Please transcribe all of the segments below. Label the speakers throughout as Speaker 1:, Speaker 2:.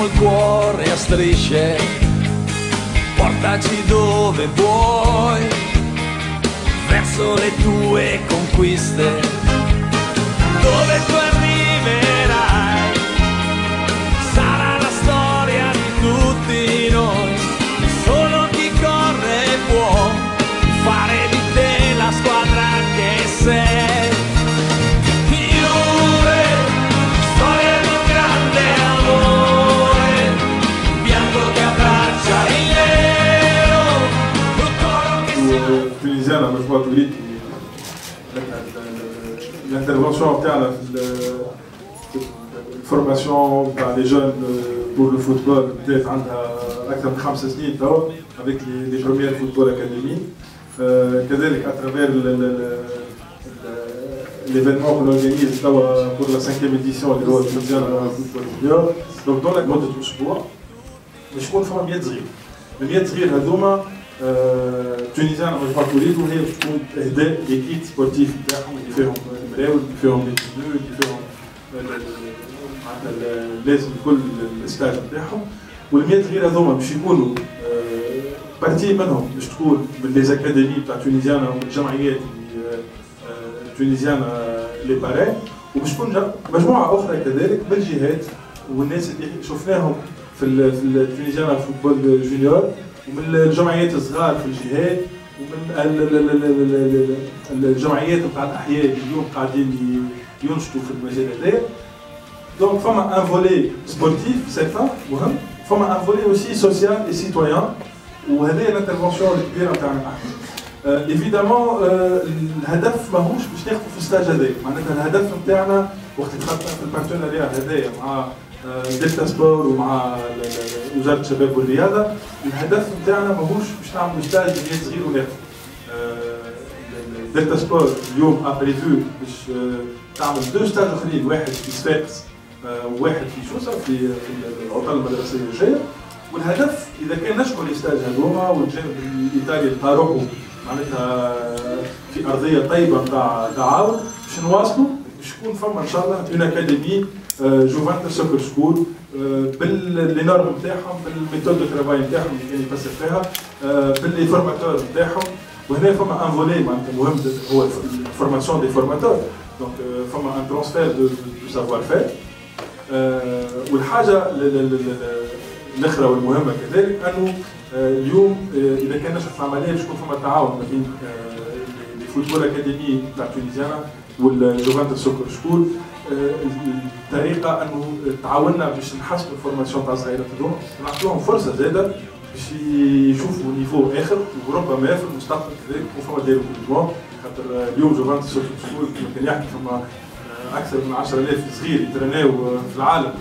Speaker 1: il cuore a strisce, portaci dove vuoi, verso le tue conquiste, dove tu arriverai, sarà la storia di tutti noi, solo chi corre può fare di te la squadra che sei. Juve, storia di un grande amore, bianco che abbraccia il nero,
Speaker 2: tunisiana مجموعة وليد l'intervention تاعنا في الفورماسيون تاع لي جون بور لو فوتبول بدات عندها اكثر من 5 سنين توا avec les premières football academy كذلك à travers l'événement qu'on organise pour la 5e édition اللي هو tunisiana football junior. Donc dans la مدة أسبوع باش يكون فما 100 صغير. ال 100 صغير هذوما تونيزيان مجموعة وليد وهي باش تكون اهداء ليكيب سبورتيف نتاعهم اللي فيهم المراول اللي فيهم لي تيبلو اللي فيهم معناتها لازم كل الستاج نتاعهم. وال 100 صغير هذوما باش يكونوا بارتي منهم باش تكون من لي زاكاديمي تاع تونيزيانا والجمعيات تونيزيانا لي باري، وباش تكون مجموعة أخرى كذلك من الجهات والناس اللي شفناهم في التونيزيانا فوتبول جونيور ومن الجمعيات الصغار في الجهات ومن الجمعيات نتاع الاحياء اللي اليوم قاعدين ينشطوا في المجال هذا. دونك فما ان فولي سبورتيف سيرتان مهم، فما ان فولي اوسي سوسيال اي سيتويان، وهذه الانترفونسيون الكبيره نتاعنا احنا. ايفيدامون الهدف ماهوش باش ناخذوا في الستاج هذايا، معناتها الهدف نتاعنا وقت دخلنا في البارتنريا هذايا مع دلتا سبور ومع وزاره الشباب والرياضه، الهدف نتاعنا ماهوش باش نعملوا ستاج للناس صغير وناخذ. دلتا سبور اليوم ابريفو باش تعمل 2 ستاج اخرين، واحد في صفاقس وواحد في شوسه في العطله المدرسيه الجايه. والهدف اذا كان نجحوا لي ستاج هذوما والجانب الايطالي لقى روحه معناتها في ارضيه طيبه نتاع تعاون باش نواصلوا، باش يكون فما ان شاء الله اون اكاديمي جوفانتس سوكر سكول باللي نورم نتاعهم، بالميثود دو ترافاي نتاعهم اللي كان يفسر فيها، باللي فورماتور نتاعهم. وهنا فما ان فولي معناتها مهم هو الفورماسيون دي فورماتور. دونك فما ان ترانسفير دو سافوار فير. والحاجه الاخرى والمهمه كذلك انه اليوم اذا كان نجحت العمليه باش يكون فما تعاون ما بين الفوتبول اكاديمي تاع تونيزيانا والجوفانتس سوكر سكول. الطريقه انه تعاوننا باش نحسنوا الفورماسيون تاع الصغيرات هذوما ونعطيوهم فرصه زاده باش يشوفوا نيفو اخر، وربما في المستقبل كذلك يكون فما ديرو كومبليمون. خاطر اليوم جوفانتس سوكر سكول كما كان يحكي فما اكثر من 10,000 صغير يترناو في العالم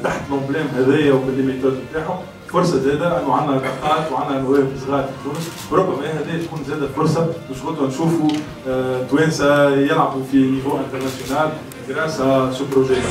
Speaker 2: تحت لومبليم هذايا وباللي ميثود نتاعهم. فرصه زاده انه عندنا دقات وعندنا مواهب صغار في تونس، وربما هذه تكون زاده فرصه باش غدوه نشوفوا توانسه يلعبوا في نيفو انترناسيونال grâce à ce projet.